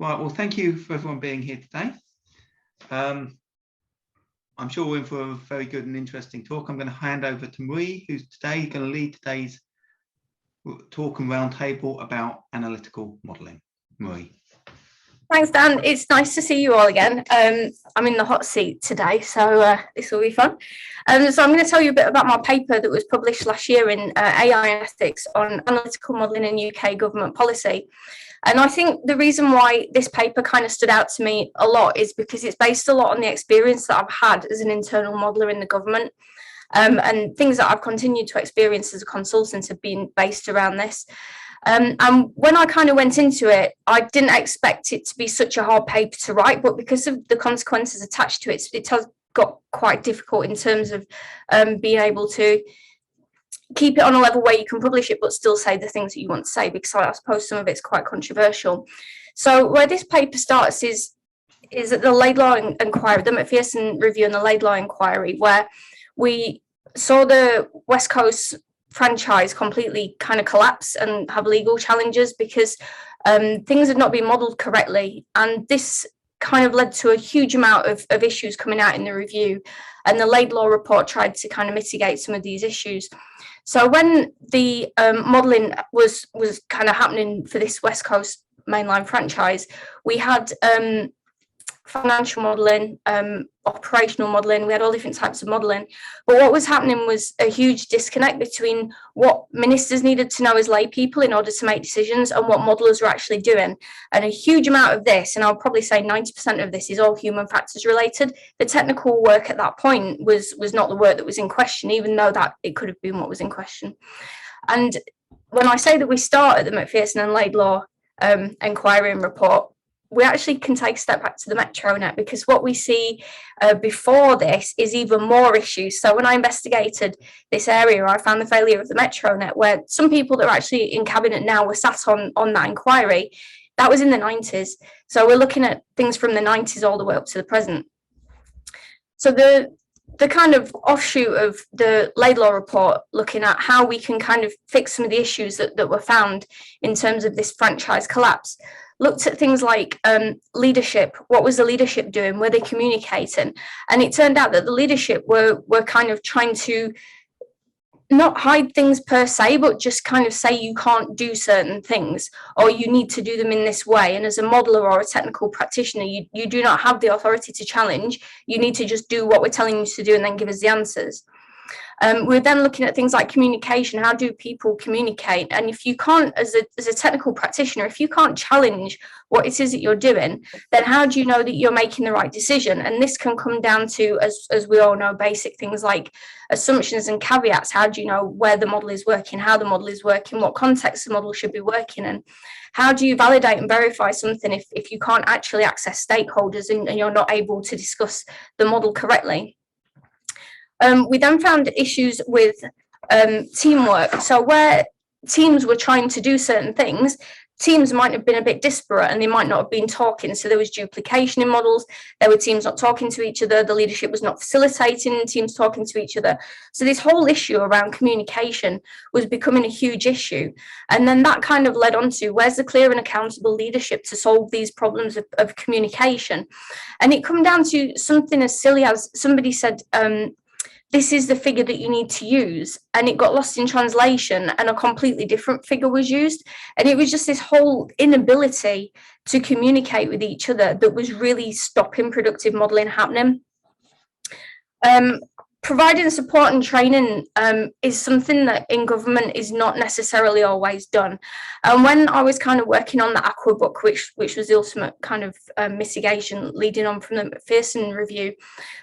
Right, well, thank you for everyone being here today. I'm sure we're in for a very good and interesting talk. I'm going to hand over to Marie, who's today going to lead today's talk and roundtable about analytical modelling. Marie. Thanks, Dan. It's nice to see you all again. I'm in the hot seat today, so this will be fun. So I'm going to tell you a bit about my paper that was published last year in AI and Ethics on analytical modelling in UK government policy. And I think the reason why this paper kind of stood out to me a lot is because it's based a lot on the experience that I've had as an internal modeller in the government. And things that I've continued to experience as a consultant have been based around this. And when I kind of went into it, I didn't expect it to be such a hard paper to write, but because of the consequences attached to it, it has got quite difficult in terms of being able to keep it on a level where you can publish it, but still say the things that you want to say, because I suppose some of it's quite controversial. So where this paper starts is at the Laidlaw inquiry, the Macpherson review and the Laidlaw inquiry, where we saw the West Coast franchise completely kind of collapse and have legal challenges because things had not been modelled correctly. And this kind of led to a huge amount of issues coming out in the review. And the Laidlaw report tried to kind of mitigate some of these issues. So when the modelling was kind of happening for this West Coast mainline franchise, we had financial modelling, operational modelling, we had all different types of modelling. But what was happening was a huge disconnect between what ministers needed to know as lay people in order to make decisions and what modellers were actually doing. And a huge amount of this, and I'll probably say 90% of this, is all human factors related. The technical work at that point was not the work that was in question, even though that it could have been what was in question. And when I say that we start at the Macpherson and Laidlaw inquiry and report, we actually can take a step back to the MetroNet, because what we see before this is even more issues. So when I investigated this area, I found the failure of the MetroNet, where some people that are actually in cabinet now were sat on that inquiry. That was in the 90s. So we're looking at things from the 90s all the way up to the present. So the kind of offshoot of the Laidlaw report, looking at how we can kind of fix some of the issues that were found in terms of this franchise collapse, looked at things like leadership. What was the leadership doing? Were they communicating? And it turned out that the leadership were kind of trying to not hide things per se, but just kind of say you can't do certain things, or you need to do them in this way. And as a modeler or a technical practitioner, you do not have the authority to challenge. You need to just do what we're telling you to do and then give us the answers. We're then looking at things like communication. How do people communicate? And if you can't, as a technical practitioner, if you can't challenge what it is that you're doing, then how do you know that you're making the right decision? And this can come down to, as we all know, basic things like assumptions and caveats. How do you know where the model is working, how the model is working, what context the model should be working in? How do you validate and verify something if you can't actually access stakeholders and you're not able to discuss the model correctly? We then found issues with teamwork. So where teams were trying to do certain things, teams might have been a bit disparate and they might not have been talking. So there was duplication in models. There were teams not talking to each other. The leadership was not facilitating teams talking to each other. So this whole issue around communication was becoming a huge issue. And then that kind of led on to, where's the clear and accountable leadership to solve these problems of communication? And it come down to something as silly as somebody said, this is the figure that you need to use, and it got lost in translation and a completely different figure was used. And it was just this whole inability to communicate with each other that was really stopping productive modelling happening. Providing support and training is something that in government is not necessarily always done. And when I was kind of working on the Aquabook, which was the ultimate kind of mitigation leading on from the Macpherson review,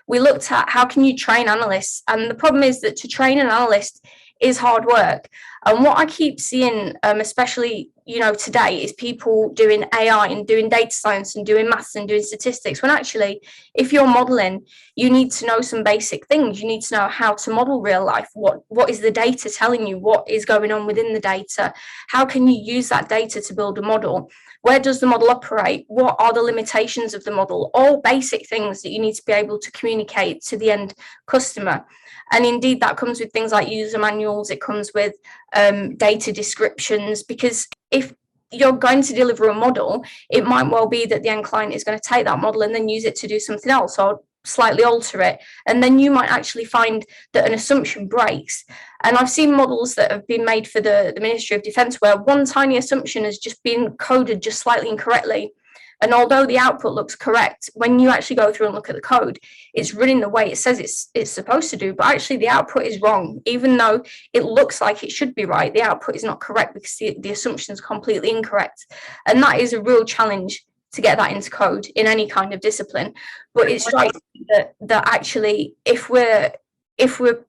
we looked at how can you train analysts. And the problem is that to train an analyst is hard work. And what I keep seeing, especially today, is people doing AI and doing data science and doing maths and doing statistics, when actually, if you're modeling, you need to know some basic things. You need to know how to model real life. What is the data telling you? What is going on within the data? How can you use that data to build a model? Where does the model operate? What are the limitations of the model? All basic things that you need to be able to communicate to the end customer. And indeed, that comes with things like user manuals. It comes with data descriptions, because if you're going to deliver a model, it might well be that the end client is going to take that model and then use it to do something else or slightly alter it. And then you might actually find that an assumption breaks. And I've seen models that have been made for the Ministry of Defence where one tiny assumption has just been coded just slightly incorrectly. And although the output looks correct, when you actually go through and look at the code, it's running the way it says it's supposed to do, but actually the output is wrong. Even though it looks like it should be right, the output is not correct because the assumption is completely incorrect. And that is a real challenge to get that into code in any kind of discipline. But it strikes me that actually, if we're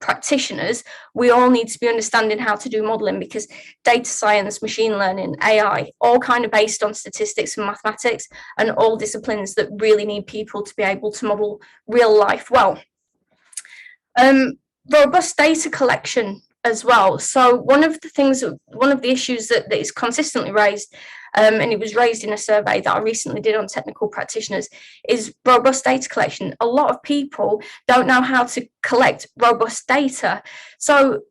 practitioners, we all need to be understanding how to do modeling, because data science, machine learning, AI, all kind of based on statistics and mathematics, and all disciplines that really need people to be able to model real life well. Robust data collection as well. So one of the issues that is consistently raised, and it was raised in a survey that I recently did on technical practitioners, is robust data collection. A lot of people don't know how to collect robust data. So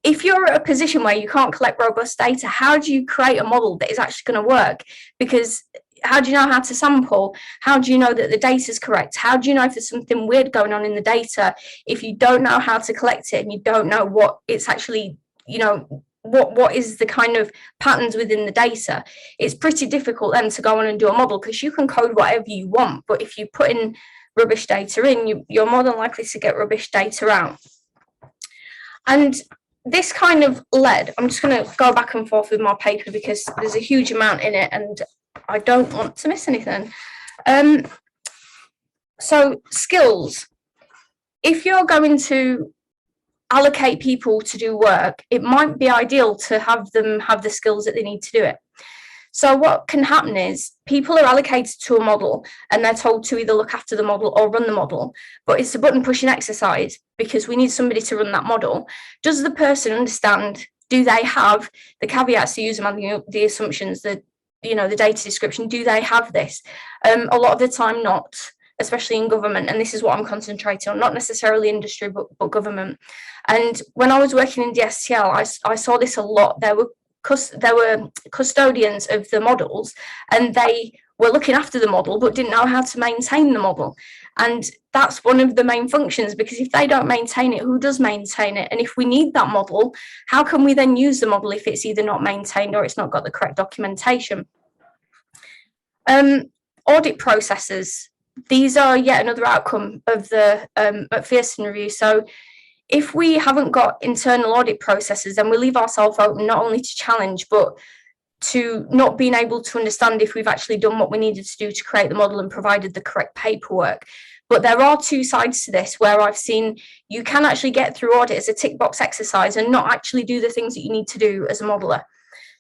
if you're at a position where you can't collect robust data, how do you create a model that is actually going to work? Because how do you know how to sample? How do you know that the data is correct? How do you know if there's something weird going on in the data if you don't know how to collect it and you don't know what it's actually, what is the kind of patterns within the data? It's pretty difficult then to go on and do a model, because you can code whatever you want, but if you put in rubbish data in, you're more than likely to get rubbish data out. And this kind of led, I'm just going to go back and forth with my paper because there's a huge amount in it and I don't want to miss anything. So skills. If you're going to allocate people to do work, it might be ideal to have them have the skills that they need to do it. So what can happen is people are allocated to a model and they're told to either look after the model or run the model, but it's a button pushing exercise because we need somebody to run that model. Does the person understand? Do they have the caveats, the user manual, the assumptions, the data description? Do they have this? A lot of the time not, especially in government, and this is what I'm concentrating on, not necessarily industry, but government. And when I was working in DSTL, I saw this a lot. There were custodians of the models, and they were looking after the model but didn't know how to maintain the model. And that's one of the main functions, because if they don't maintain it, who does maintain it? And if we need that model, how can we then use the model if it's either not maintained or it's not got the correct documentation? Audit processes. These are yet another outcome of the McPherson review. So if we haven't got internal audit processes, then we leave ourselves open not only to challenge, but to not being able to understand if we've actually done what we needed to do to create the model and provided the correct paperwork. But there are two sides to this where I've seen you can actually get through audit as a tick box exercise and not actually do the things that you need to do as a modeler.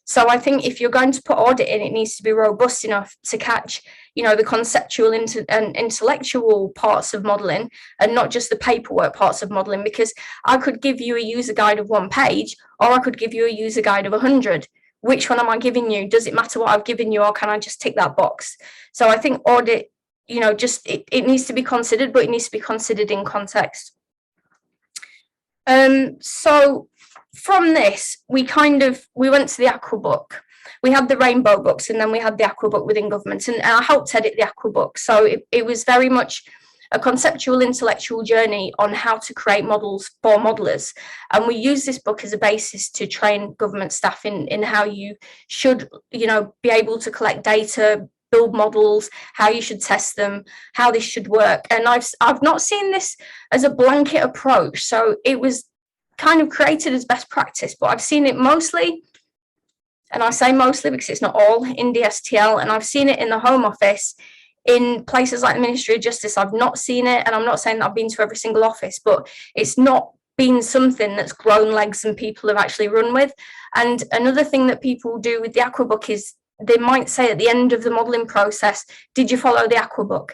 So I think if you're going to put audit in, it needs to be robust enough to catch, the conceptual and intellectual parts of modeling and not just the paperwork parts of modeling, because I could give you a user guide of 1 page, or I could give you a user guide of 100. Which one am I giving you? Does it matter what I've given you, or can I just tick that box? So I think audit, it needs to be considered, but it needs to be considered in context. So from this, we went to the Aquabook. We had the rainbow books, and then we had the Aquabook within government, and I helped edit the Aquabook. So it was very much a conceptual, intellectual journey on how to create models for modelers. And we use this book as a basis to train government staff in how you should, be able to collect data, build models, how you should test them, how this should work. And I've not seen this as a blanket approach. So it was kind of created as best practice, but I've seen it mostly, and I say mostly because it's not all, in DSTL, and I've seen it in the Home Office, in places like the Ministry of Justice. I've not seen it, and I'm not saying that I've been to every single office, but it's not been something that's grown legs and people have actually run with. And another thing that people do with the Aquabook is they might say at the end of the modelling process, did you follow the Aquabook?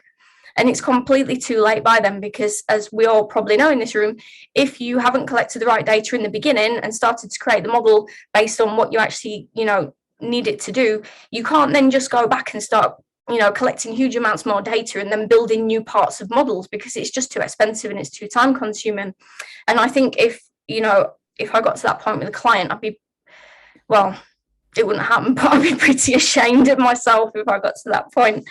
And it's completely too late by then, because as we all probably know in this room, if you haven't collected the right data in the beginning and started to create the model based on what you actually, need it to do, you can't then just go back and start, collecting huge amounts more data and then building new parts of models, because it's just too expensive and it's too time consuming. And I think if I got to that point with a client, I'd be, well, it wouldn't happen, but I'd be pretty ashamed of myself if I got to that point.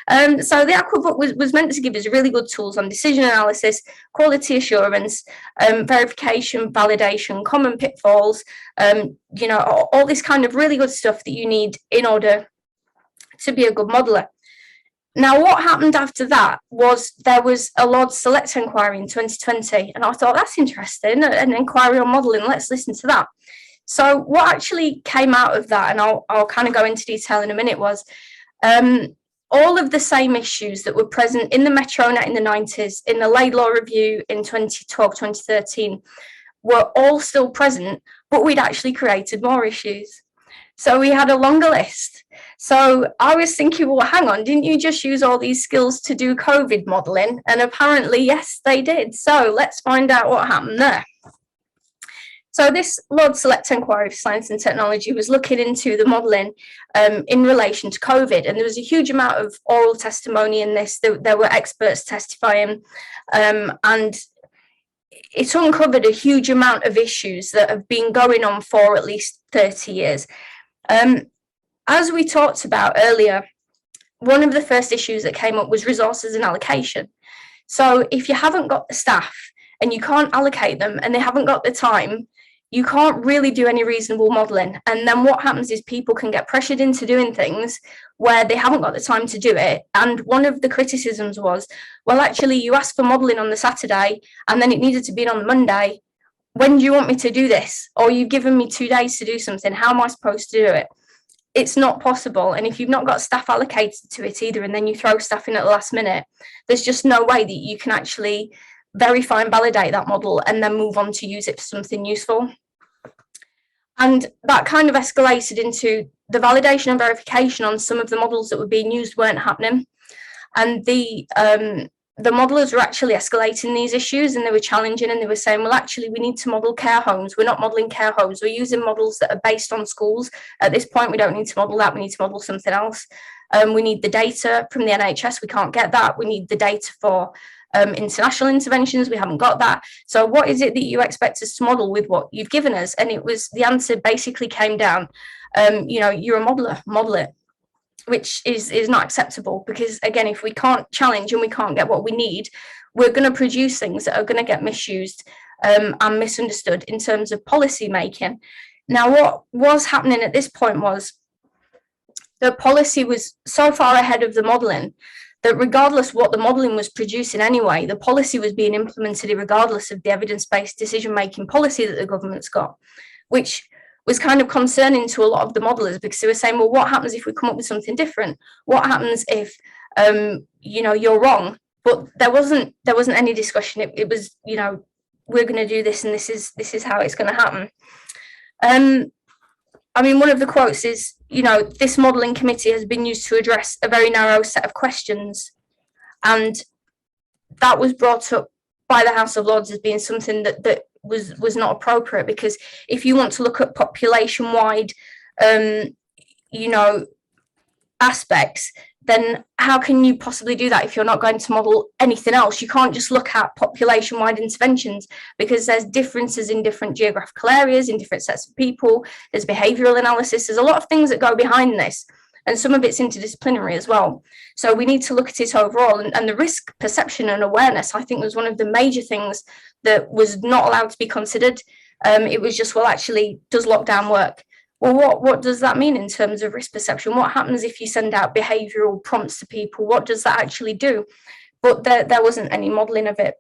So the Aquabook was meant to give us really good tools on decision analysis, quality assurance, verification, validation, common pitfalls, you know, all this kind of really good stuff that you need in order to be a good modeller. Now, what happened after that was there was a Lord's Select inquiry in 2020, and I thought, that's interesting, an inquiry on modelling, let's listen to that. So what actually came out of that, and I'll kind of go into detail in a minute, was all of the same issues that were present in the Metronet in the 90s, in the Laidlaw Review in 2012, 2013, were all still present, but we'd actually created more issues. So we had a longer list. So I was thinking, well, hang on, didn't you just use all these skills to do COVID modelling? And apparently, yes, they did. So let's find out what happened there. So this Lord Select Inquiry for Science and Technology was looking into the modelling in relation to COVID. And there was a huge amount of oral testimony in this. There were experts testifying, and it uncovered a huge amount of issues that have been going on for at least 30 years. As we talked about earlier, one of the first issues that came up was resources and allocation. So if you haven't got the staff and you can't allocate them and they haven't got the time, you can't really do any reasonable modelling. And then what happens is people can get pressured into doing things where they haven't got the time to do it. And one of the criticisms was, well, actually, you asked for modelling on the Saturday and then it needed to be on the Monday. When do you want me to do this? Or you've given me 2 days to do something. How am I supposed to do it? It's not possible. And if you've not got staff allocated to it either, and then you throw stuff in at the last minute, there's just no way that you can actually verify and validate that model and then move on to use it for something useful. And that kind of escalated into the validation and verification on some of the models that were being used weren't happening. And the modelers were actually escalating these issues, and they were challenging, and they were saying, well, actually, we need to model care homes. We're not modeling care homes. We're using models that are based on schools. At this point, we don't need to model that. We need to model something else. We need the data from the NHS. We can't get that. We need the data for international interventions. We haven't got that. So what is it that you expect us to model with what you've given us? And it was, the answer basically came down, you know, you're a modeler, model it, which is not acceptable, because again, if we can't challenge and we can't get what we need, we're going to produce things that are going to get misused and misunderstood in terms of policy making. Now, what was happening at this point was the policy was so far ahead of the modelling that regardless what the modelling was producing anyway, the policy was being implemented regardless of the evidence-based decision-making policy that the government's got, which was kind of concerning to a lot of the modelers, because they were saying, well, what happens if we come up with something different? What happens if, you know, you're wrong? But there wasn't any discussion. It was, you know, we're going to do this, and this is how it's going to happen. I mean, one of the quotes is, you know, this modelling committee has been used to address a very narrow set of questions. And that was brought up by the House of Lords as being something that was not appropriate, because if you want to look at population-wide, you know, aspects, then how can you possibly do that if you're not going to model anything else? You can't just look at population-wide interventions, because there's differences in different geographical areas, in different sets of people. There's behavioural analysis. There's a lot of things that go behind this, and some of it's interdisciplinary as well. So we need to look at it overall, and the risk perception and awareness, I think, was one of the major things that was not allowed to be considered. It was just, well, actually, does lockdown work? Well, what does that mean in terms of risk perception? What happens if you send out behavioural prompts to people? What does that actually do? But there wasn't any modelling of it,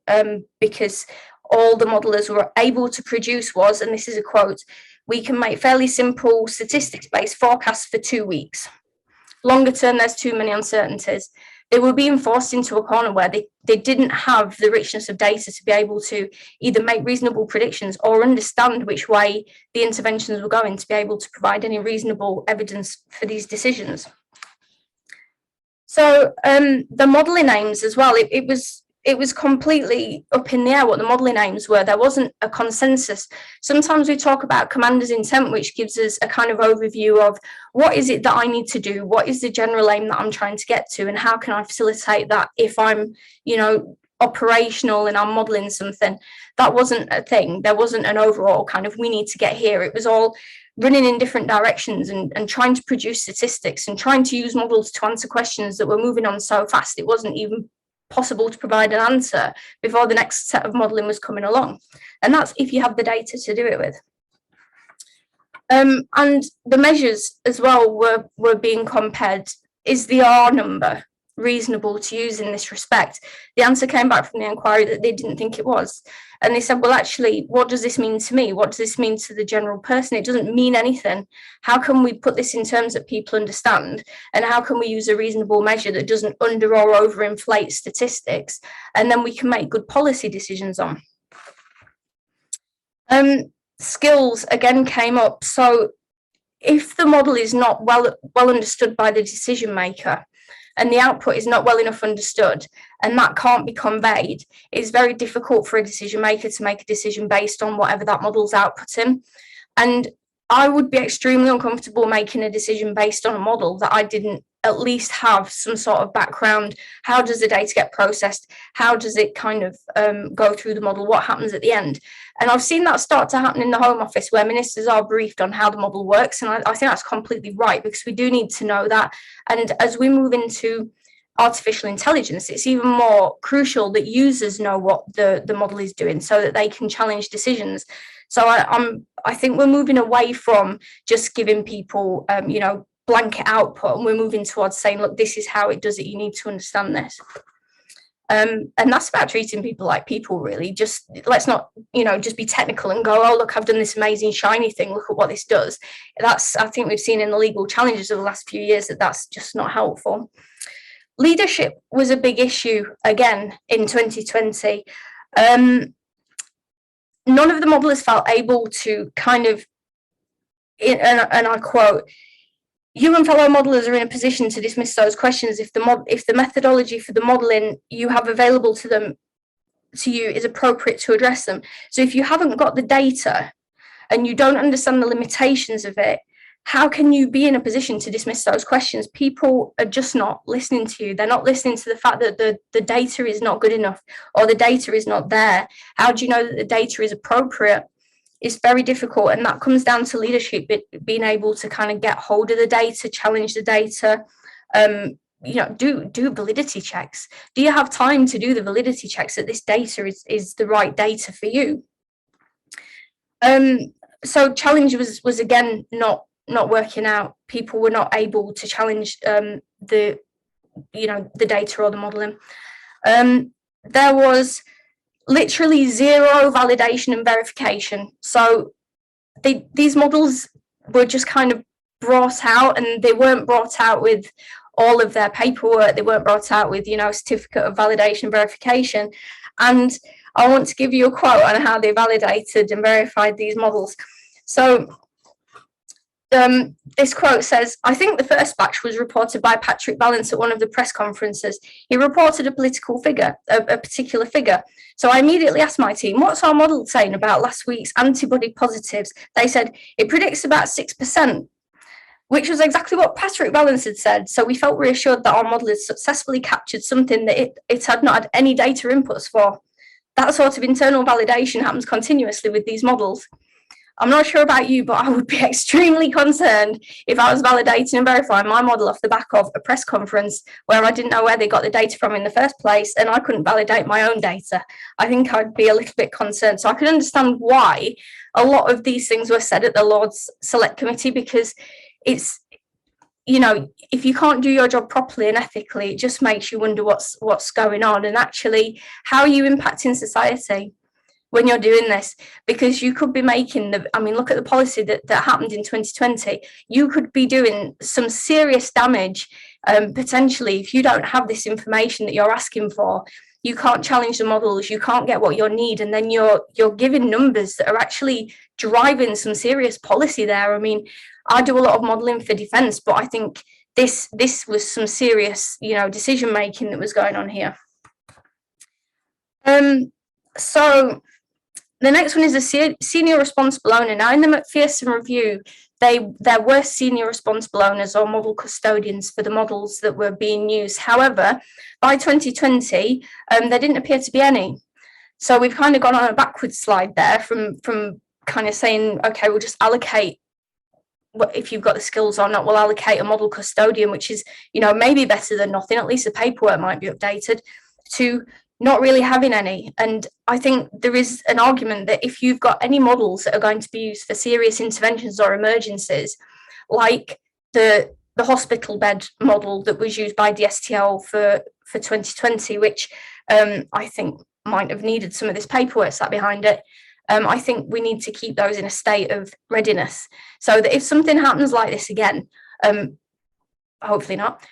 because all the modellers were able to produce was, and this is a quote, we can make fairly simple statistics-based forecasts for 2 weeks. Longer term, there's too many uncertainties. They were being forced into a corner where they didn't have the richness of data to be able to either make reasonable predictions or understand which way the interventions were going to be able to provide any reasonable evidence for these decisions. So the modelling aims as well, it was completely up in the air what the modelling aims were. There wasn't a consensus. Sometimes we talk about commander's intent, which gives us a kind of overview of what is it that I need to do? What is the general aim that I'm trying to get to? And how can I facilitate that if I'm, you know, operational and I'm modeling something, that wasn't a thing. There wasn't an overall kind of, we need to get here. It was all running in different directions and trying to produce statistics and trying to use models to answer questions that were moving on so fast it wasn't even possible to provide an answer before the next set of modeling was coming along. And that's if you have the data to do it with. And the measures as well were being compared. Is the R number reasonable to use in this respect? The answer came back from the inquiry that they didn't think it was. And they said, well, actually, what does this mean to me? What does this mean to the general person? It doesn't mean anything. How can we put this in terms that people understand? And how can we use a reasonable measure that doesn't under or overinflate statistics? And then we can make good policy decisions on. Skills again came up. So if the model is not well understood by the decision maker and the output is not well enough understood and that can't be conveyed, it's very difficult for a decision maker to make a decision based on whatever that model's outputting. And I would be extremely uncomfortable making a decision based on a model that I didn't at least have some sort of background. How does the data get processed? How does it kind of go through the model? What happens at the end? And I've seen that start to happen in the Home Office where ministers are briefed on how the model works. And I think that's completely right, because we do need to know that. And as we move into artificial intelligence, it's even more crucial that users know what the model is doing so that they can challenge decisions. So I think we're moving away from just giving people, blanket output, and we're moving towards saying, look, this is how it does it. You need to understand this. And that's about treating people like people, really. Just let's not, just be technical and go, oh, look, I've done this amazing shiny thing. Look at what this does. That's, I think we've seen in the legal challenges of the last few years that that's just not helpful. Leadership was a big issue again in 2020. None of the modelers felt able to kind of, and I quote, "You and fellow modelers are in a position to dismiss those questions if the methodology for the modelling you have available to you is appropriate to address them." So if you haven't got the data and you don't understand the limitations of it, how can you be in a position to dismiss those questions? People are just not listening to you. They're not listening to the fact that the data is not good enough or the data is not there. How do you know that the data is appropriate? It's very difficult, and that comes down to leadership, being able to kind of get hold of the data, challenge the data, do validity checks. Do you have time to do the validity checks that this data is the right data for you? So challenge was again not working out. People were not able to challenge the data or the modeling. There was literally zero validation and verification. So these models were just kind of brought out, and they weren't brought out with all of their paperwork. They weren't brought out with, certificate of validation and verification. And I want to give you a quote on how they validated and verified these models. So this quote says, "I think the first batch was reported by Patrick Vallance at one of the press conferences. He reported a political figure, a particular figure. So I immediately asked my team, what's our model saying about last week's antibody positives? They said, it predicts about 6%, which was exactly what Patrick Vallance had said. So we felt reassured that our model had successfully captured something that it had not had any data inputs for. That sort of internal validation happens continuously with these models. I'm not sure about you, but I would be extremely concerned if I was validating and verifying my model off the back of a press conference where I didn't know where they got the data from in the first place and I couldn't validate my own data. I think I'd be a little bit concerned. So I can understand why a lot of these things were said at the Lords Select Committee, because it's, if you can't do your job properly and ethically, it just makes you wonder what's going on, and actually how are you impacting society when you're doing this? Because you could be making look at the policy that happened in 2020. You could be doing some serious damage potentially if you don't have this information that you're asking for. You can't challenge the models, you can't get what you need, and then you're giving numbers that are actually driving some serious policy there. I do a lot of modelling for defence, but I think this was some serious, decision making that was going on here. So The next one is a senior responsible owner. Now, in the McPherson review, there were senior responsible owners or model custodians for the models that were being used. However, by 2020, there didn't appear to be any. So we've kind of gone on a backwards slide there from kind of saying, okay, we'll just allocate, if you've got the skills or not, we'll allocate a model custodian, which is, you know, maybe better than nothing. At least the paperwork might be updated, to not really having any. And I think there is an argument that if you've got any models that are going to be used for serious interventions or emergencies, like the hospital bed model that was used by DSTL for 2020, which I think might have needed some of this paperwork sat behind it, I think we need to keep those in a state of readiness, so that if something happens like this again, hopefully not,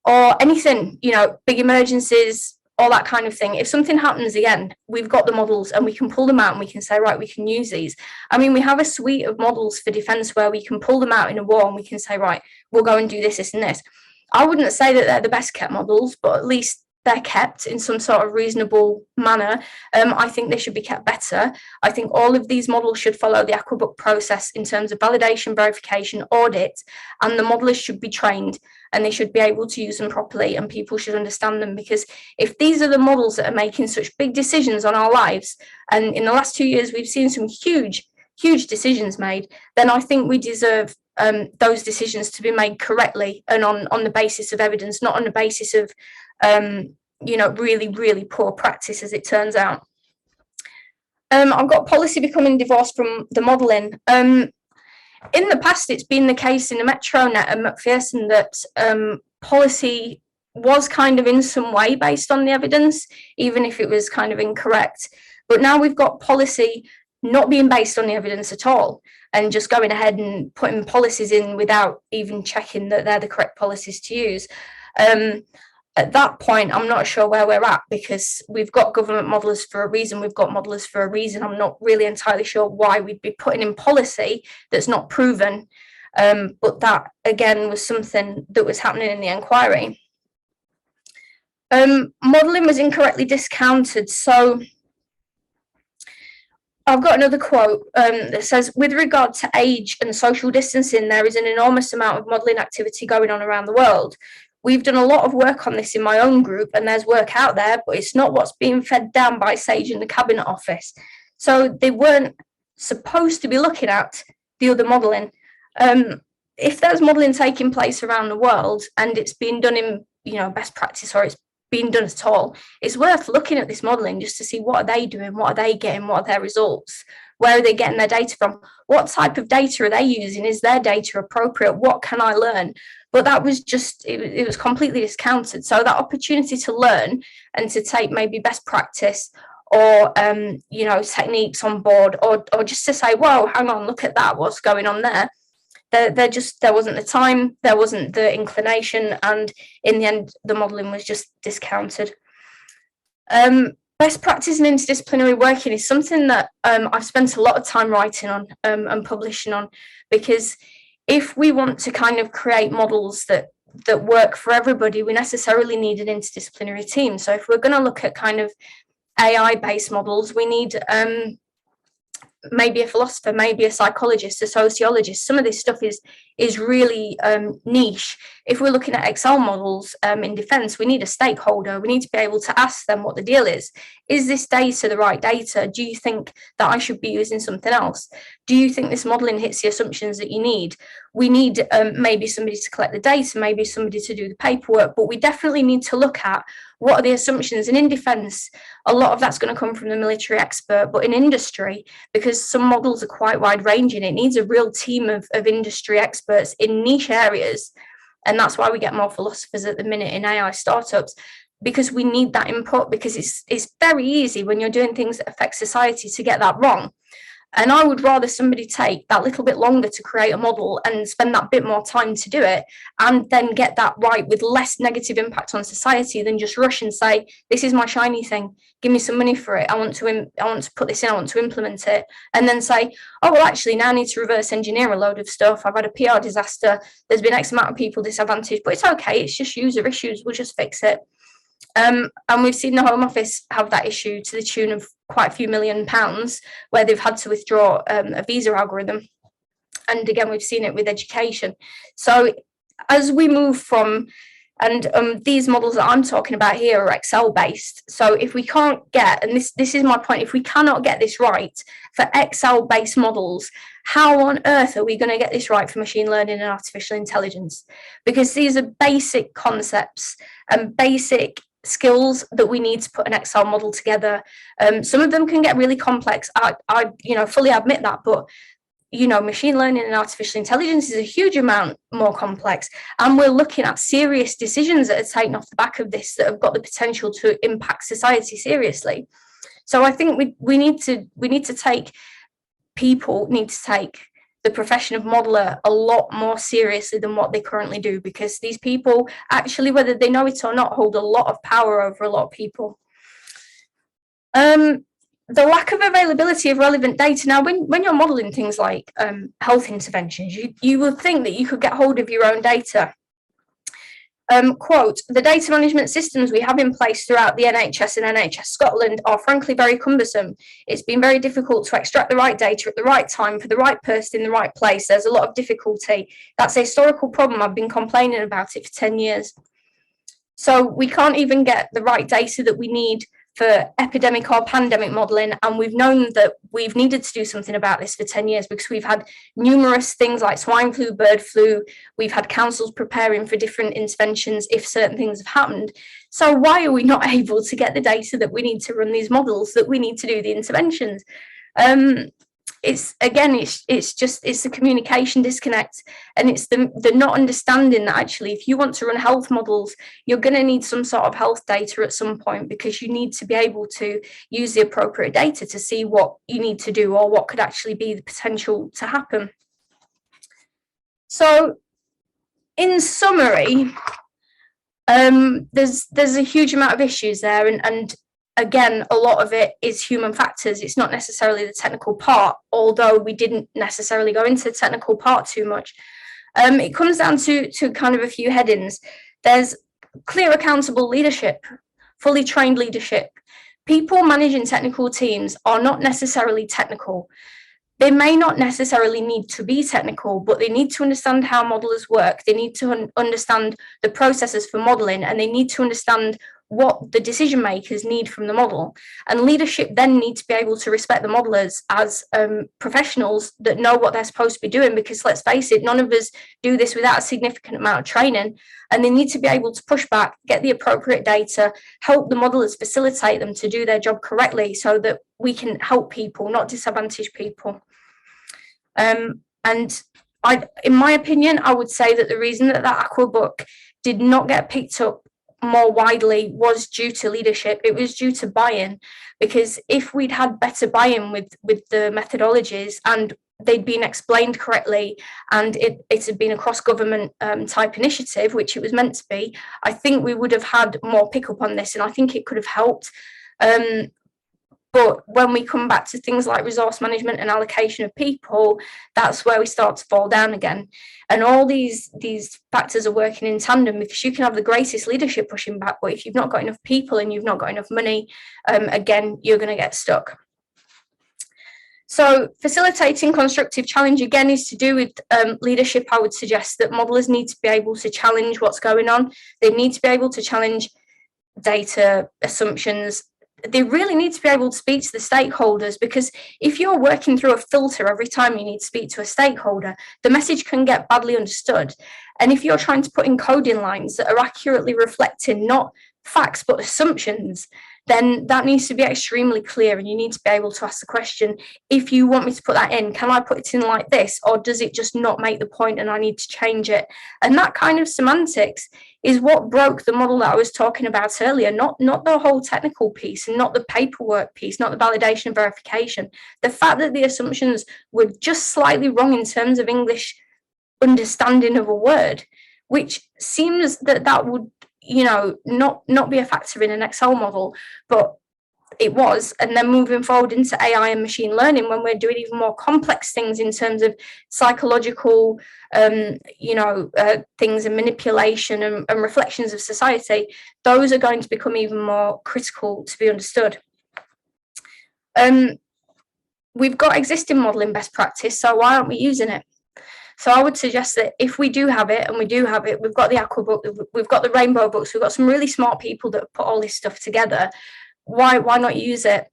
or anything, you know, big emergencies, all that kind of thing, if something happens again, we've got the models and we can pull them out and we can say, right, we can use these. I mean, we have a suite of models for defence where we can pull them out in a war and we can say, right, we'll go and do this, this and this. I wouldn't say that they're the best kept models, but at least they're kept in some sort of reasonable manner. I think they should be kept better. I think all of these models should follow the Aquabook process in terms of validation, verification, audit, and the modelers should be trained and they should be able to use them properly and people should understand them, because if these are the models that are making such big decisions on our lives, and in the last 2 years we've seen some huge decisions made, then I think we deserve those decisions to be made correctly and on the basis of evidence, not on the basis of you know, really poor practice, as it turns out. I've got policy becoming divorced from the modelling. In the past, it's been the case in the MetroNet and McPherson that policy was kind of in some way based on the evidence, even if it was kind of incorrect. But now we've got policy not being based on the evidence at all, and just going ahead and putting policies in without even checking that they're the correct policies to use. At that point, I'm not sure where we're at, because we've got government modelers for a reason. We've got modelers for a reason. I'm not really entirely sure why we'd be putting in policy that's not proven. But that, again, was something that was happening in the inquiry. Modelling was incorrectly discounted. So I've got another quote that says, with regard to age and social distancing, there is an enormous amount of modelling activity going on around the world. We've done a lot of work on this in my own group, and there's work out there, but it's not what's being fed down by Sage in the Cabinet Office. So they weren't supposed to be looking at the other modelling. If there's modelling taking place around the world and it's being done in, you know, best practice, or it's being done at all, it's worth looking at this modelling just to see what are they doing, what are they getting, what are their results, where are they getting their data from, what type of data are they using, is their data appropriate, what can I learn? But that was just, it was completely discounted. So that opportunity to learn and to take maybe best practice or, you know, techniques on board, or just to say, whoa, hang on, look at that, what's going on there? There wasn't the time, there wasn't the inclination, and in the end, the modelling was just discounted. Best practice in interdisciplinary working is something that I've spent a lot of time writing on and publishing on, because if we want to kind of create models that work for everybody, we necessarily need an interdisciplinary team. So if we're going to look at kind of AI-based models, we need maybe a philosopher, maybe a psychologist, a sociologist. Some of this stuff is really niche. If we're looking at Excel models in defence, we need a stakeholder. We need to be able to ask them what the deal is. Is this data the right data? Do you think that I should be using something else? Do you think this modelling hits the assumptions that you need? We need maybe somebody to collect the data, maybe somebody to do the paperwork, but we definitely need to look at what are the assumptions. And in defence, a lot of that's going to come from the military expert, but in industry, because some models are quite wide ranging, it needs a real team of industry experts in niche areas. And that's why we get more philosophers at the minute in AI startups, because we need that input, because it's very easy when you're doing things that affect society to get that wrong. And I would rather somebody take that little bit longer to create a model and spend that bit more time to do it, and then get that right with less negative impact on society, than just rush and say, this is my shiny thing, give me some money for it, I want to put this in, I want to implement it, and then say, oh, well, actually now I need to reverse engineer a load of stuff, I've had a PR disaster, there's been X amount of people disadvantaged, but it's okay, it's just user issues, we'll just fix it. And we've seen the Home Office have that issue to the tune of quite a few £1 million where they've had to withdraw a visa algorithm. And again, we've seen it with education. So as we move from, and these models that I'm talking about here are Excel based. So if we can't get, and this is my point, if we cannot get this right for Excel based models, how on earth are we going to get this right for machine learning and artificial intelligence? Because these are basic concepts and basic skills that we need to put an Excel model together. Some of them can get really complex. I fully admit that, but machine learning and artificial intelligence is a huge amount more complex, and we're looking at serious decisions that are taken off the back of this that have got the potential to impact society seriously. So I think we need to take the profession of modeler a lot more seriously than what they currently do, because these people actually, whether they know it or not, hold a lot of power over a lot of people. The lack of availability of relevant data. Now, when you're modelling things like health interventions, you would think that you could get hold of your own data. Quote, the data management systems we have in place throughout the NHS and NHS Scotland are frankly very cumbersome. It's been very difficult to extract the right data at the right time for the right person in the right place. There's a lot of difficulty. That's a historical problem. I've been complaining about it for 10 years. So we can't even get the right data that we need for epidemic or pandemic modelling, and we've known that we've needed to do something about this for 10 years because we've had numerous things like swine flu, bird flu, we've had councils preparing for different interventions if certain things have happened. So why are we not able to get the data that we need to run these models, that we need to do the interventions? It's the communication disconnect, and it's the not understanding that actually if you want to run health models, you're going to need some sort of health data at some point, because you need to be able to use the appropriate data to see what you need to do or what could actually be the potential to happen. So in summary, there's a huge amount of issues there, and again, a lot of it is human factors. It's not necessarily the technical part, although we didn't necessarily go into the technical part too much. It comes down to kind of a few headings. There's clear, accountable leadership, fully trained leadership. People managing technical teams are not necessarily technical. They may not necessarily need to be technical, but they need to understand how modelers work. They need to understand the processes for modeling, and they need to understand what the decision makers need from the model. And leadership then need to be able to respect the modelers as professionals that know what they're supposed to be doing, because let's face it, none of us do this without a significant amount of training, and they need to be able to push back, get the appropriate data, help the modelers facilitate them to do their job correctly so that we can help people, not disadvantage people. In my opinion, I would say that the reason that Aquabook did not get picked up more widely was due to leadership. It was due to buy-in, because if we'd had better buy-in with the methodologies and they'd been explained correctly and it had been a cross-government type initiative, which it was meant to be, I think we would have had more pickup on this, and I think it could have helped. But when we come back to things like resource management and allocation of people, that's where we start to fall down again. And all these factors are working in tandem, because you can have the greatest leadership pushing back, but if you've not got enough people and you've not got enough money, again, you're going to get stuck. So facilitating constructive challenge, again, is to do with leadership. I would suggest that modelers need to be able to challenge what's going on. They need to be able to challenge data, assumptions. They really need to be able to speak to the stakeholders, because if you're working through a filter every time you need to speak to a stakeholder, the message can get badly understood. And if you're trying to put in coding lines that are accurately reflecting not facts but assumptions, then that needs to be extremely clear, and you need to be able to ask the question, if you want me to put that in, can I put it in like this, or does it just not make the point and I need to change it? And that kind of semantics is what broke the model that I was talking about earlier, not the whole technical piece and not the paperwork piece, not the validation and verification. The fact that the assumptions were just slightly wrong in terms of English understanding of a word, which seems that would, not be a factor in an Excel model, but it was. And then moving forward into AI and machine learning, when we're doing even more complex things in terms of psychological, things and manipulation and reflections of society, those are going to become even more critical to be understood. we've got existing modelling best practice, so why aren't we using it? So I would suggest that if we do have it, and we do have it, we've got the Aquabook, we've got the Rainbow books, we've got some really smart people that have put all this stuff together. Why not use it?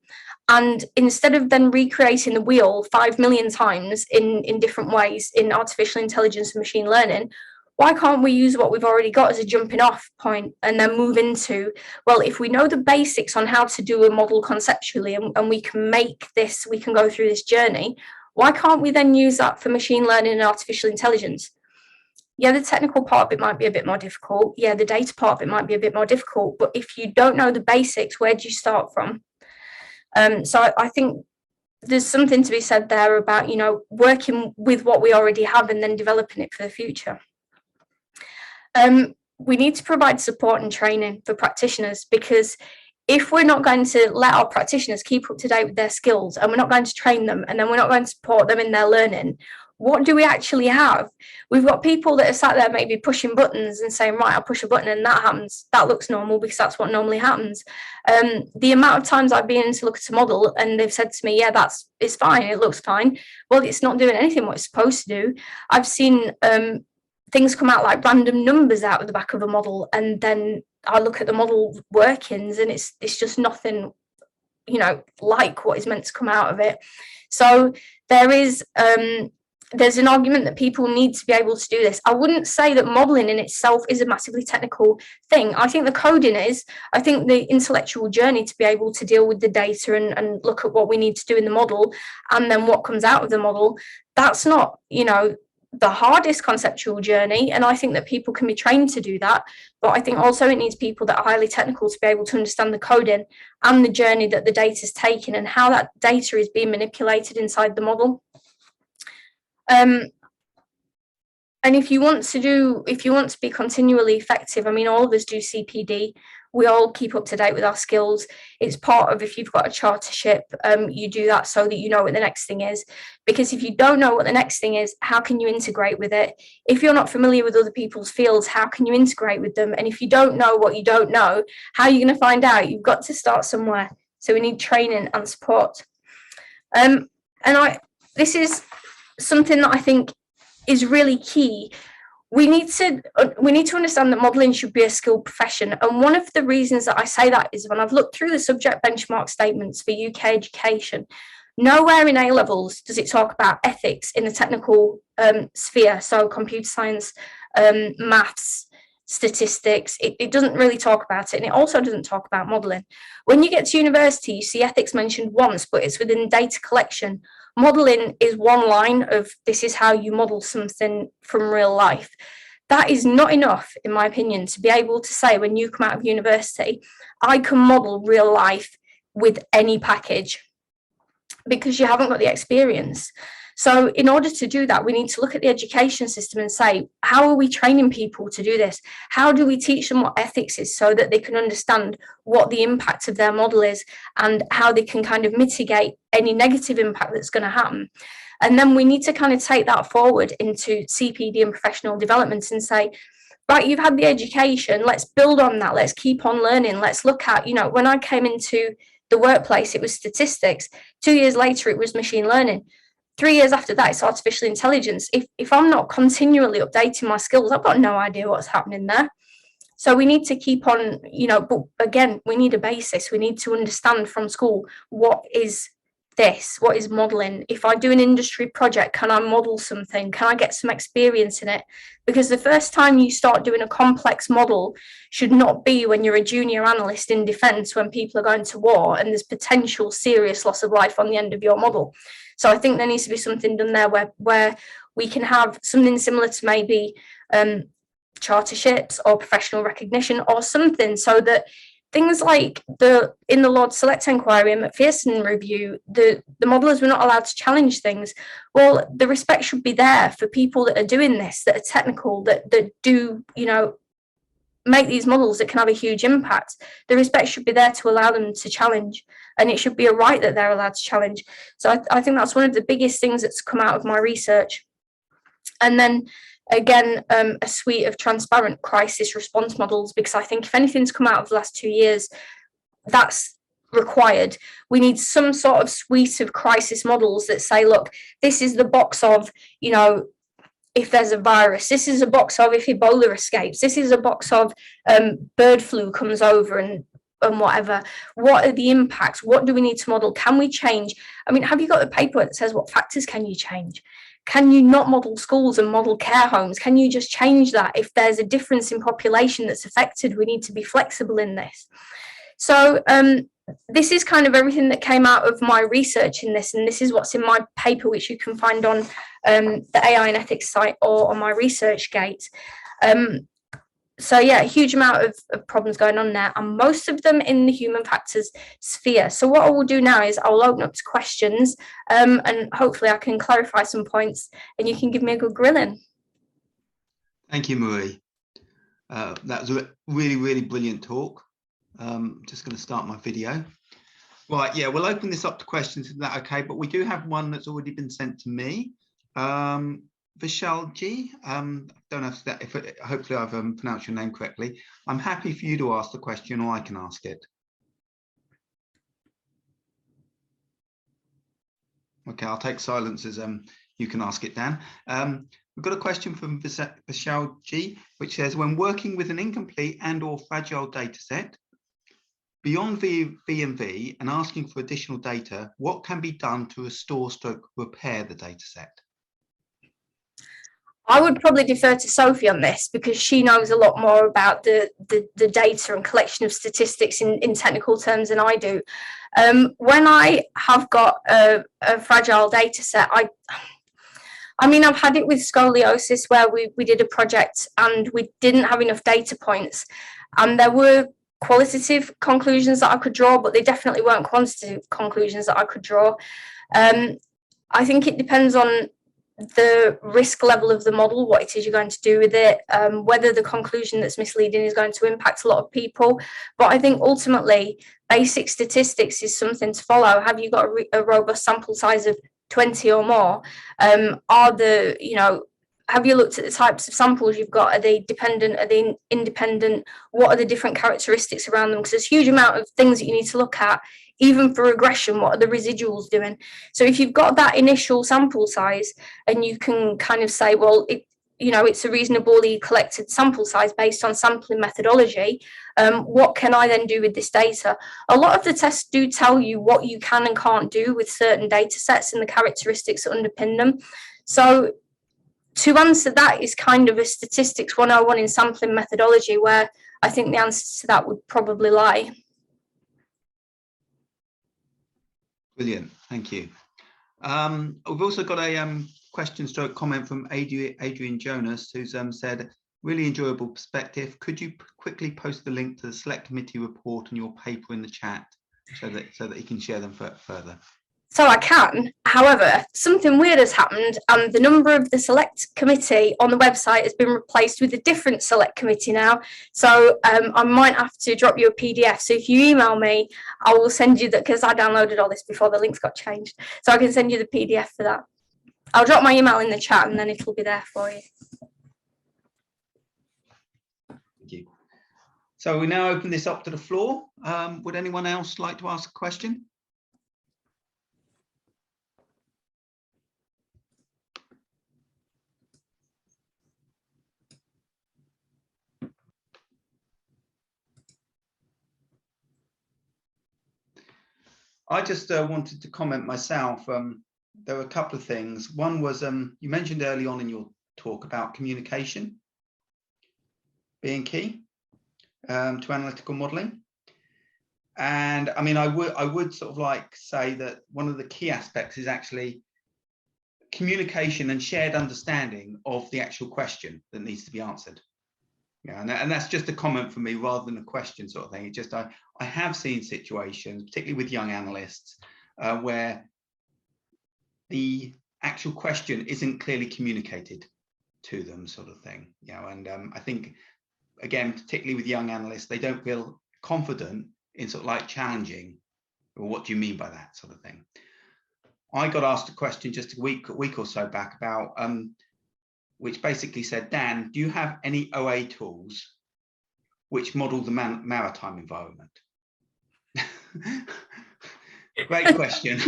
And instead of then recreating the wheel 5 million times in different ways in artificial intelligence and machine learning, why can't we use what we've already got as a jumping off point and then move into, well, if we know the basics on how to do a model conceptually and we can make this, we can go through this journey, why can't we then use that for machine learning and artificial intelligence? Yeah, the technical part of it might be a bit more difficult. Yeah, the data part of it might be a bit more difficult. But if you don't know the basics, where do you start from? So I think there's something to be said there about, working with what we already have and then developing it for the future. We need to provide support and training for practitioners, because if we're not going to let our practitioners keep up to date with their skills, and we're not going to train them, and then we're not going to support them in their learning, what do we actually have? We've got people that are sat there maybe pushing buttons and saying, right, I'll push a button and that happens. That looks normal because that's what normally happens. The amount of times I've been in to look at a model and they've said to me, yeah, it's fine, it looks fine. Well, it's not doing anything what it's supposed to do. I've seen things come out like random numbers out of the back of a model, and then I look at the model workings and it's just nothing, like what is meant to come out of it. So there's an argument that people need to be able to do this. I wouldn't say that modelling in itself is a massively technical thing. I think the coding is. I think the intellectual journey to be able to deal with the data and look at what we need to do in the model and then what comes out of the model, that's not, the hardest conceptual journey. And I think that people can be trained to do that. But I think also it needs people that are highly technical to be able to understand the coding and the journey that the data is taking and how that data is being manipulated inside the model. And if you want to be continually effective, I mean, all of us do CPD. We all keep up to date with our skills. It's part of, if you've got a chartership, you do that so that you know what the next thing is. Because if you don't know what the next thing is, how can you integrate with it? If you're not familiar with other people's fields, how can you integrate with them? And if you don't know what you don't know, how are you going to find out? You've got to start somewhere. So we need training and support. This is something that I think is really key. We need to understand that modelling should be a skilled profession. And one of the reasons that I say that is when I've looked through the subject benchmark statements for UK education, nowhere in A levels does it talk about ethics in the technical sphere. So computer science, maths, statistics, it doesn't really talk about it. And it also doesn't talk about modelling. When you get to university, you see ethics mentioned once, but it's within data collection. Modelling is one line of this is how you model something from real life. That is not enough, in my opinion, to be able to say when you come out of university, I can model real life with any package, because you haven't got the experience. So in order to do that, we need to look at the education system and say, how are we training people to do this? How do we teach them what ethics is so that they can understand what the impact of their model is and how they can kind of mitigate any negative impact that's going to happen? And then we need to kind of take that forward into CPD and professional development and say, right, you've had the education, let's build on that, let's keep on learning, let's look at, when I came into the workplace, it was statistics. 2 years later, it was machine learning. 3 years after that, it's artificial intelligence. If I'm not continually updating my skills, I've got no idea what's happening there. So we need to keep on, but again, we need a basis. We need to understand from school, what is this? What is modelling? If I do an industry project, can I model something? Can I get some experience in it? Because the first time you start doing a complex model should not be when you're a junior analyst in defence, when people are going to war and there's potential serious loss of life on the end of your model. So I think there needs to be something done there where we can have something similar to maybe charterships or professional recognition or something, so that things like in the Lord Select Inquiry and Macpherson Review, the modellers were not allowed to challenge things. Well, the respect should be there for people that are doing this, that are technical, that do, make these models that can have a huge impact. The respect should be there to allow them to challenge, and it should be a right that they're allowed to challenge. So I think that's one of the biggest things that's come out of my research. And then again, a suite of transparent crisis response models, because I think if anything's come out of the last 2 years, that's required. We need some sort of suite of crisis models that say, look, this is the box of, you know, if there's a virus, this is a box of if Ebola escapes, this is a box of bird flu comes over and whatever. What are the impacts? What do we need to model? Can we change? I mean, have you got the paper that says what factors can you change? Can you not model schools and model care homes? Can you just change that? If there's a difference in population that's affected, we need to be flexible in this. So this is kind of everything that came out of my research in this, and this is what's in my paper, which you can find on the AI and ethics site or on my ResearchGate. So yeah, a huge amount of problems going on there, and most of them in the human factors sphere. So what I will do now is I'll open up to questions, and hopefully I can clarify some points and you can give me a good grilling. Thank you, Marie. That was a really, really brilliant talk. Just going to start my video. Right, yeah, we'll open this up to questions. Is that okay? But we do have one that's already been sent to me. Vishalji, don't know if hopefully I've pronounced your name correctly. I'm happy for you to ask the question, or I can ask it. Okay, I'll take silence as you can ask it, Dan. We've got a question from Vishalji, which says, when working with an incomplete and or fragile data set, beyond V&V and asking for additional data, what can be done to restore / repair the data set? I would probably defer to Sophie on this because she knows a lot more about the data and collection of statistics in technical terms than I do. When I have got a fragile data set, I mean, I've had it with scoliosis where we did a project and we didn't have enough data points, and there were qualitative conclusions that I could draw, but they definitely weren't quantitative conclusions that I could draw. I think it depends on the risk level of the model, what it is you're going to do with it, whether the conclusion that's misleading is going to impact a lot of people. But I think ultimately basic statistics is something to follow. Have you got a robust sample size of 20 or more? Have you looked at the types of samples you've got? Are they dependent? Are they independent? What are the different characteristics around them? Because there's a huge amount of things that you need to look at. Even for regression, what are the residuals doing? So if you've got that initial sample size and you can kind of say, well, it's a reasonably collected sample size based on sampling methodology, what can I then do with this data? A lot of the tests do tell you what you can and can't do with certain data sets and the characteristics that underpin them. So to answer that is kind of a statistics 101 in sampling methodology, where I think the answer to that would probably lie. Brilliant, thank you. We've also got a question / comment from Adrian Jonas, who's said, really enjoyable perspective. Could you quickly post the link to the select committee report and your paper in the chat so that you can share them further? So I can. However, something weird has happened, and the number of the select committee on the website has been replaced with a different select committee now. So I might have to drop you a PDF. So if you email me, I will send you that, because I downloaded all this before the links got changed. So I can send you the PDF for that. I'll drop my email in the chat and then it'll be there for you. Thank you. So we now open this up to the floor. Would anyone else like to ask a question? I just wanted to comment myself. There were a couple of things. One was you mentioned early on in your talk about communication being key to analytical modeling. And I mean, I would sort of like say that one of the key aspects is actually communication and shared understanding of the actual question that needs to be answered. Yeah, and that's just a comment from me rather than a question sort of thing. It just I have seen situations, particularly with young analysts, where the actual question isn't clearly communicated to them, sort of thing. You know, and I think again, particularly with young analysts, they don't feel confident in sort of like challenging, well, what do you mean by that sort of thing. I got asked a question just a week or so back about which basically said, Dan, do you have any OA tools which model the maritime environment? Great question.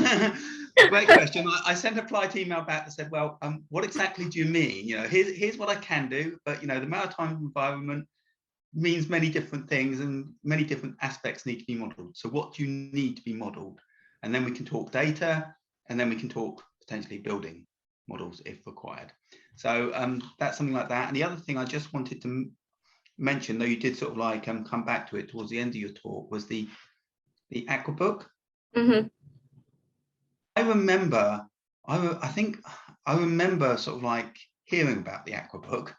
Great question. I sent a polite email back that said, well, what exactly do you mean? You know, here's what I can do, but, you know, the maritime environment means many different things and many different aspects need to be modeled. So what do you need to be modeled? And then we can talk data, and then we can talk potentially building models if required. So that's something like that. And the other thing I just wanted to mention, though you did sort of like come back to it towards the end of your talk, was the Aquabook. Mm-hmm. I remember, I think I remember sort of like hearing about the Aquabook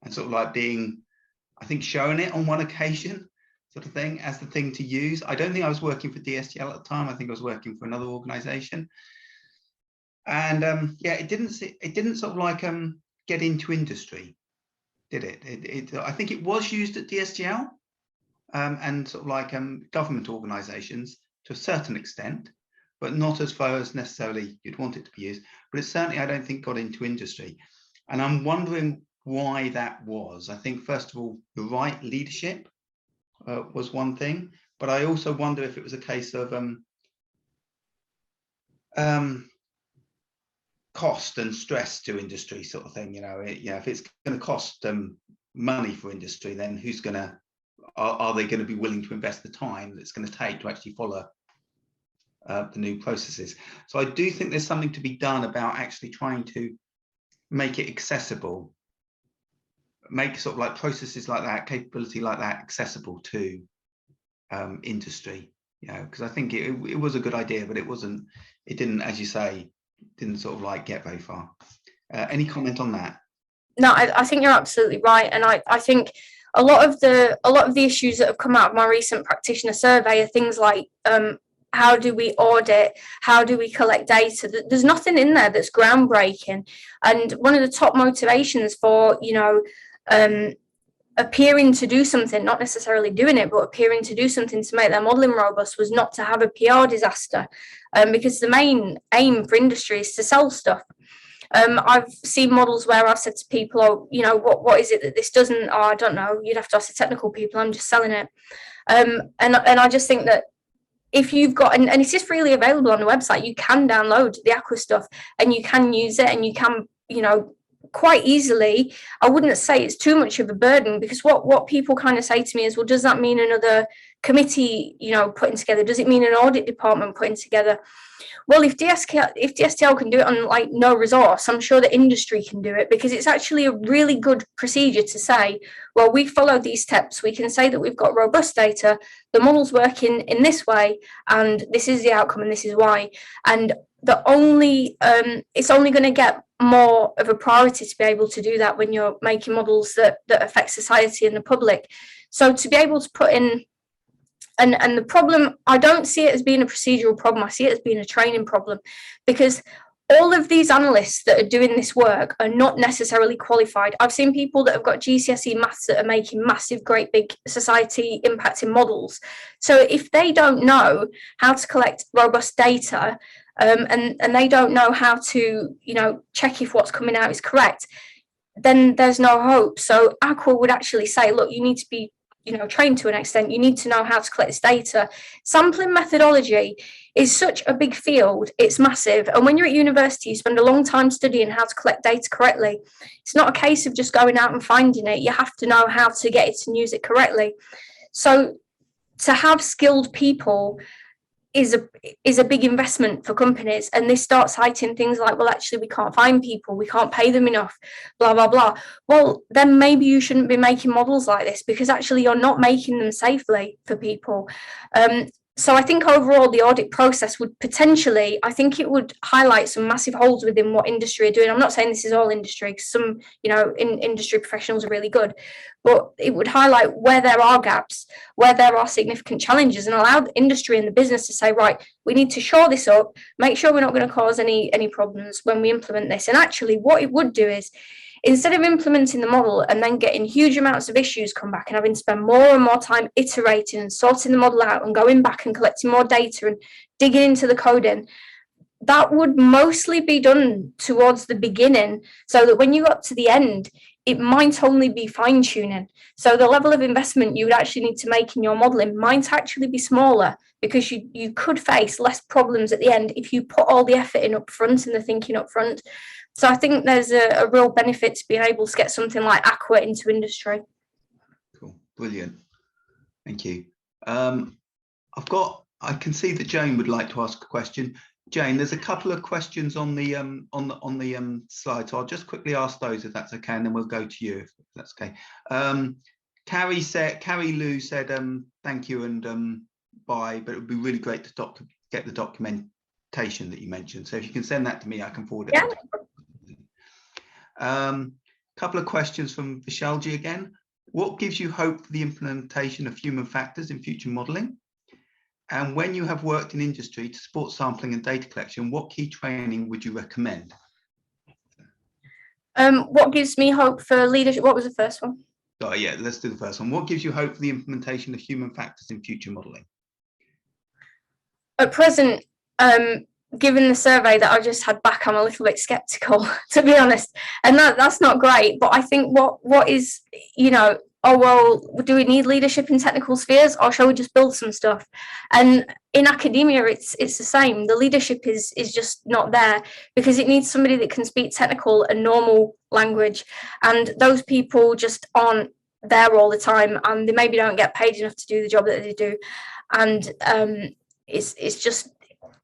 and sort of like being, I think, shown it on one occasion, sort of thing, as the thing to use. I don't think I was working for DSTL at the time. I think I was working for another organization. And yeah, it didn't sort of like get into industry, did it? I think it was used at DSTL and sort of like government organizations to a certain extent, but not as far as necessarily you'd want it to be used. But it certainly, I don't think, got into industry. And I'm wondering why that was. I think, first of all, the right leadership was one thing, but I also wonder if it was a case of cost and stress to industry, sort of thing. You know, if it's going to cost money for industry, then who's going to, are they going to be willing to invest the time that's going to take to actually follow the new processes? So I do think there's something to be done about actually trying to make it accessible, make sort of like processes like that, capability like that accessible to industry, you know, because I think it was a good idea, but it didn't, as you say, didn't sort of like get very far. Any comment on that? No, I think you're absolutely right, and I think a lot of the issues that have come out of my recent practitioner survey are things like how do we audit, how do we collect data? There's nothing in there that's groundbreaking, and one of the top motivations for, you know, appearing to do something, not necessarily doing it, but appearing to do something to make their modelling robust was not to have a PR disaster, because the main aim for industry is to sell stuff. I've seen models where I've said to people, oh, you know, what is it that this doesn't? Oh, I don't know. You'd have to ask the technical people. I'm just selling it. And I just think that if you've got, and it's just freely available on the website, you can download the Aqua stuff and you can use it, and you can, you know, quite easily. I wouldn't say it's too much of a burden, because what people kind of say to me is, well, does that mean another committee, you know, putting together? Does it mean an audit department putting together? Well, if DSTL can do it on like no resource, I'm sure the industry can do it, because it's actually a really good procedure to say, well, we followed these steps. We can say that we've got robust data, the model's working in this way, and this is the outcome, and this is why. And it's only going to get more of a priority to be able to do that when you're making models that affect society and the public. So to be able to put in, and the problem, I don't see it as being a procedural problem, I see it as being a training problem, because all of these analysts that are doing this work are not necessarily qualified. I've seen people that have got GCSE maths that are making massive, great big society impacting models. So if they don't know how to collect robust data, and they don't know how to, you know, check if what's coming out is correct, then there's no hope. So Aqua would actually say, look, you need to be, you know, trained to an extent. You need to know how to collect this data. Sampling methodology is such a big field, it's massive. And when you're at university, you spend a long time studying how to collect data correctly. It's not a case of just going out and finding it. You have to know how to get it and use it correctly. So to have skilled people is a big investment for companies, and this starts citing things like, well, actually we can't find people, we can't pay them enough, blah blah blah. Well, then maybe you shouldn't be making models like this, because actually you're not making them safely for people. So I think overall the audit process would potentially, I think it would highlight some massive holes within what industry are doing. I'm not saying this is all industry, because some, you know, industry professionals are really good, but it would highlight where there are gaps, where there are significant challenges, and allow the industry and the business to say, right, we need to shore this up, make sure we're not going to cause any problems when we implement this. And actually what it would do is, instead of implementing the model and then getting huge amounts of issues come back and having to spend more and more time iterating and sorting the model out and going back and collecting more data and digging into the coding, that would mostly be done towards the beginning, so that when you got to the end, it might only be fine-tuning. So the level of investment you would actually need to make in your modeling might actually be smaller, because you could face less problems at the end if you put all the effort in up front and the thinking up front. So I think there's a real benefit to being able to get something like Aqua into industry. Cool, brilliant, thank you. I can see that Jane would like to ask a question. Jane, there's a couple of questions on the slide, so I'll just quickly ask those if that's okay, and then we'll go to you if that's okay. Carrie Lou said thank you and bye, but it would be really great to get the documentation that you mentioned. So if you can send that to me, I can forward it. Yeah. Couple of questions from Vishalji again. What gives you hope for the implementation of human factors in future modelling? And when you have worked in industry to support sampling and data collection, what key training would you recommend? What gives me hope for leadership? What was the first one? Oh, yeah, let's do the first one. What gives you hope for the implementation of human factors in future modelling? At present, given the survey that I just had back, I'm a little bit sceptical, to be honest. And that's not great. But I think what is, you know, oh, well, do we need leadership in technical spheres, or shall we just build some stuff? And in academia, it's the same. The leadership is just not there, because it needs somebody that can speak technical and normal language. And those people just aren't there all the time, and they maybe don't get paid enough to do the job that they do. And it's just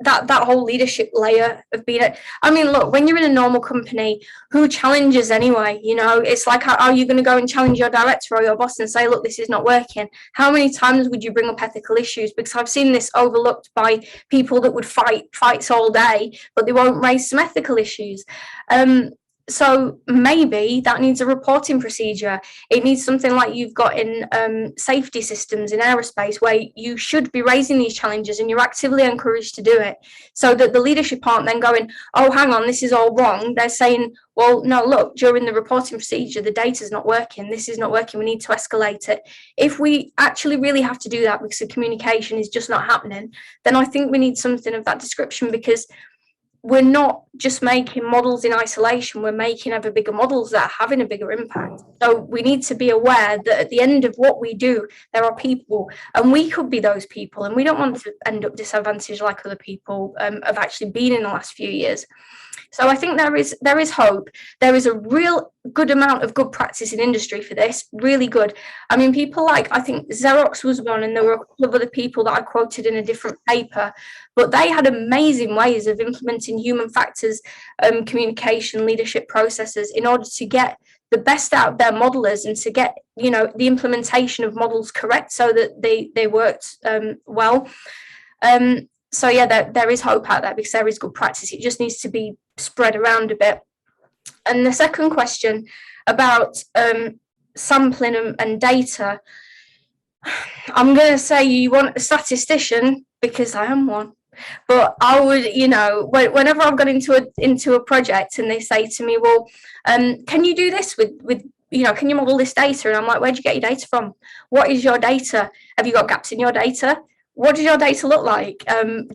that whole leadership layer of being I mean, look, when you're in a normal company, who challenges anyway? You know, it's like, how are you going to go and challenge your director or your boss and say, look, this is not working? How many times would you bring up ethical issues? Because I've seen this overlooked by people that would fights all day, but they won't raise some ethical issues. So maybe that needs a reporting procedure. It needs something like you've got in safety systems in aerospace, where you should be raising these challenges and you're actively encouraged to do it, so that the leadership aren't then going, oh, hang on, this is all wrong. They're saying, well, no, look, during the reporting procedure, the data's not working. This is not working. We need to escalate it. If we actually really have to do that because the communication is just not happening, then I think we need something of that description, because we're not just making models in isolation, we're making ever bigger models that are having a bigger impact. So we need to be aware that at the end of what we do, there are people, and we could be those people, and we don't want to end up disadvantaged like other people have actually been in the last few years. So I think there is hope. There is a real good amount of good practice in industry for this, really good. I mean, people like, I think Xerox was one, and there were a couple of other people that I quoted in a different paper, but they had amazing ways of implementing human factors, communication, leadership processes in order to get the best out of their modelers and to get, you know, the implementation of models correct so that they worked well. So yeah, there is hope out there, because there is good practice. It just needs to be spread around a bit. And the second question about sampling and data, I'm going to say you want a statistician, because I am one. But I would, you know, whenever I've got into a project and they say to me, well, can you do this with you know, can you model this data? And I'm like, where'd you get your data from? What is your data? Have you got gaps in your data? What does your data look like?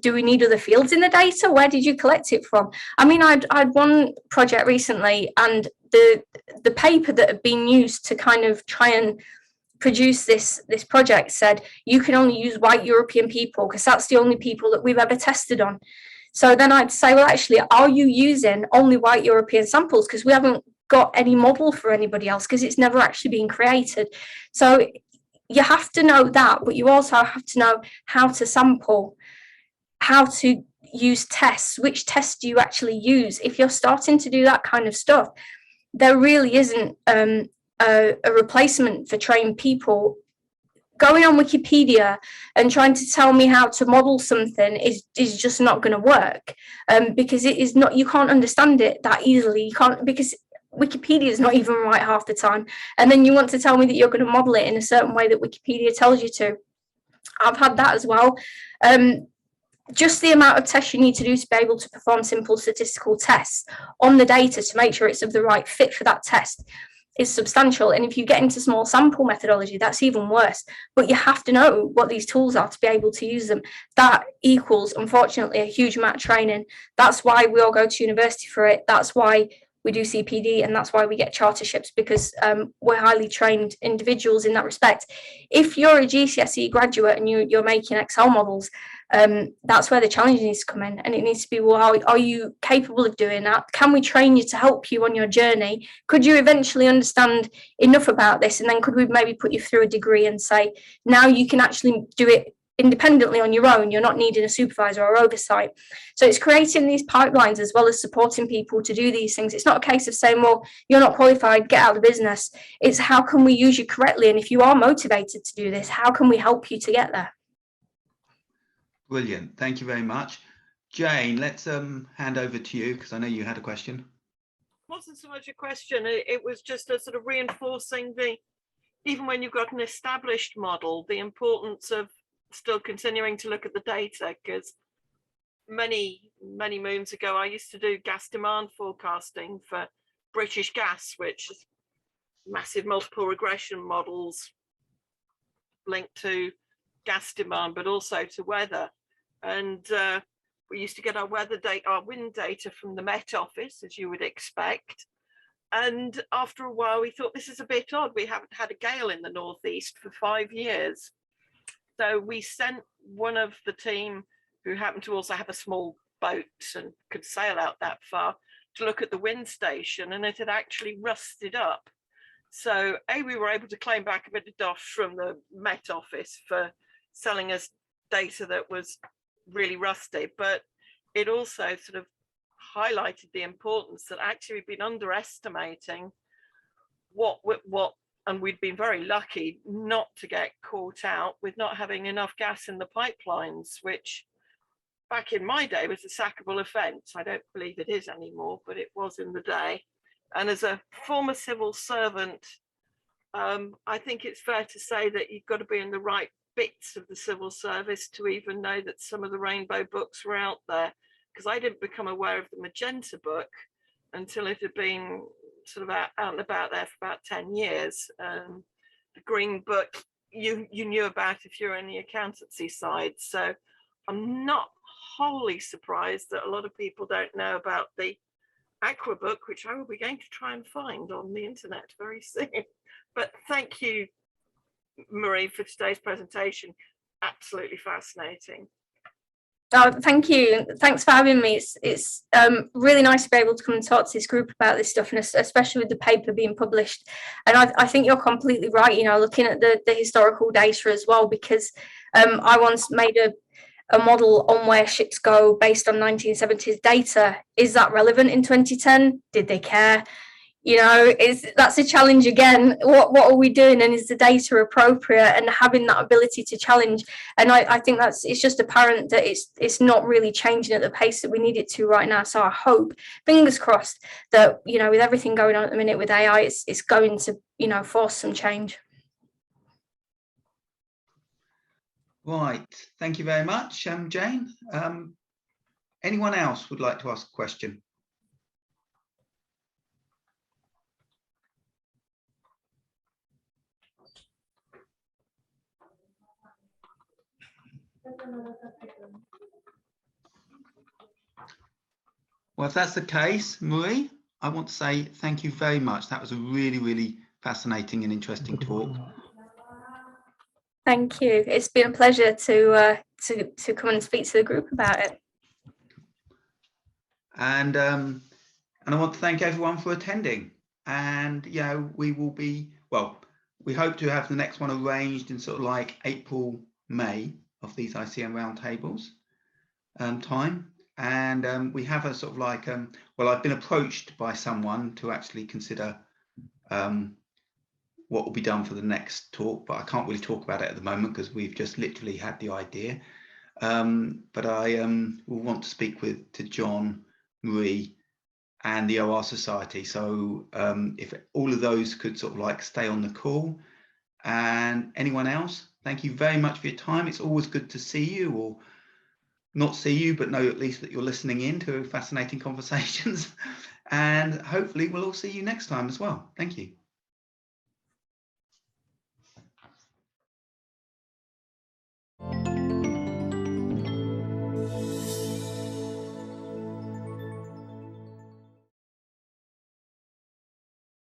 Do we need other fields in the data? Where did you collect it from? I mean, I'd one project recently, and the paper that had been used to kind of try and produce this project said you can only use white European people, because that's the only people that we've ever tested on. So then I'd say, well, actually, are you using only white European samples? Because we haven't got any model for anybody else, because it's never actually been created. So you have to know that, but you also have to know how to sample, how to use tests, which tests do you actually use. If you're starting to do that kind of stuff, there really isn't a replacement for trained people. Going on Wikipedia and trying to tell me how to model something is just not going to work, because it is not, you can't understand it that easily. You can't, because Wikipedia is not even right half the time, and then you want to tell me that you're going to model it in a certain way that Wikipedia tells you to. I've had that as well. Just the amount of tests you need to do to be able to perform simple statistical tests on the data to make sure it's of the right fit for that test is substantial. And if you get into small sample methodology, that's even worse. But you have to know what these tools are to be able to use them. That equals, unfortunately, a huge amount of training. That's why we all go to university for it. That's why we do CPD, and that's why we get charterships, because we're highly trained individuals in that respect. If you're a GCSE graduate and you're making Excel models, that's where the challenge needs to come in, and it needs to be, well, are you capable of doing that? Can we train you to help you on your journey? Could you eventually understand enough about this, and then could we maybe put you through a degree and say, now you can actually do it independently on your own, you're not needing a supervisor or oversight. So it's creating these pipelines as well as supporting people to do these things. It's not a case of saying, well, you're not qualified, get out of the business. It's how can we use you correctly, and if you are motivated to do this, how can we help you to get there? Brilliant, thank you very much. Jane, let's hand over to you, because I know you had a question. It wasn't so much a question, it was just a sort of reinforcing even when you've got an established model, the importance of still continuing to look at the data, because many moons ago I used to do gas demand forecasting for British Gas, which is massive multiple regression models linked to gas demand but also to weather, and we used to get our weather data, our wind data, from the Met Office, as you would expect. And after a while we thought, this is a bit odd, we haven't had a gale in the northeast for 5 years. So we sent one of the team, who happened to also have a small boat and could sail out that far, to look at the wind station, and it had actually rusted up. So we were able to claim back a bit of dosh from the Met Office for selling us data that was really rusty, but it also sort of highlighted the importance that actually we've been underestimating what and we'd been very lucky not to get caught out with not having enough gas in the pipelines, which back in my day was a sackable offence. I don't believe it is anymore, but it was in the day. And as a former civil servant, I think it's fair to say that you've got to be in the right bits of the civil service to even know that some of the rainbow books were out there, because I didn't become aware of the magenta book until it had been sort of out and about there for about 10 years. The green book you knew about if you're in the accountancy side. So I'm not wholly surprised that a lot of people don't know about the Aquabook, which I will be going to try and find on the internet very soon. But thank you, Marie, for today's presentation. Absolutely fascinating. Oh, thank you. Thanks for having me. It's really nice to be able to come and talk to this group about this stuff, and especially with the paper being published. And I think you're completely right, you know, looking at the historical data as well, because I once made a model on where ships go based on 1970s data. Is that relevant in 2010? Did they care? You know, that's a challenge again. What are we doing, and is the data appropriate, and having that ability to challenge? And I think it's just apparent that it's not really changing at the pace that we need it to right now. So I hope, fingers crossed, that, you know, with everything going on at the minute with AI, it's going to, you know, force some change. Right, thank you very much, Jane. Anyone else would like to ask a question? Well, if that's the case, Marie, I want to say thank you very much. That was a really, really fascinating and interesting talk. Thank you. It's been a pleasure to come and speak to the group about it. And I want to thank everyone for attending. And, you know, we will be, well, we hope to have the next one arranged in sort of like April, May of these ICN roundtables time. And we have a sort of like, well, I've been approached by someone to actually consider what will be done for the next talk, but I can't really talk about it at the moment because we've just literally had the idea. But I will want to speak to John, Marie, and the OR Society. So if all of those could sort of like stay on the call, and anyone else, thank you very much for your time. It's always good to see you, or not see you, but know at least that you're listening in to fascinating conversations. And hopefully we'll all see you next time as well. Thank you.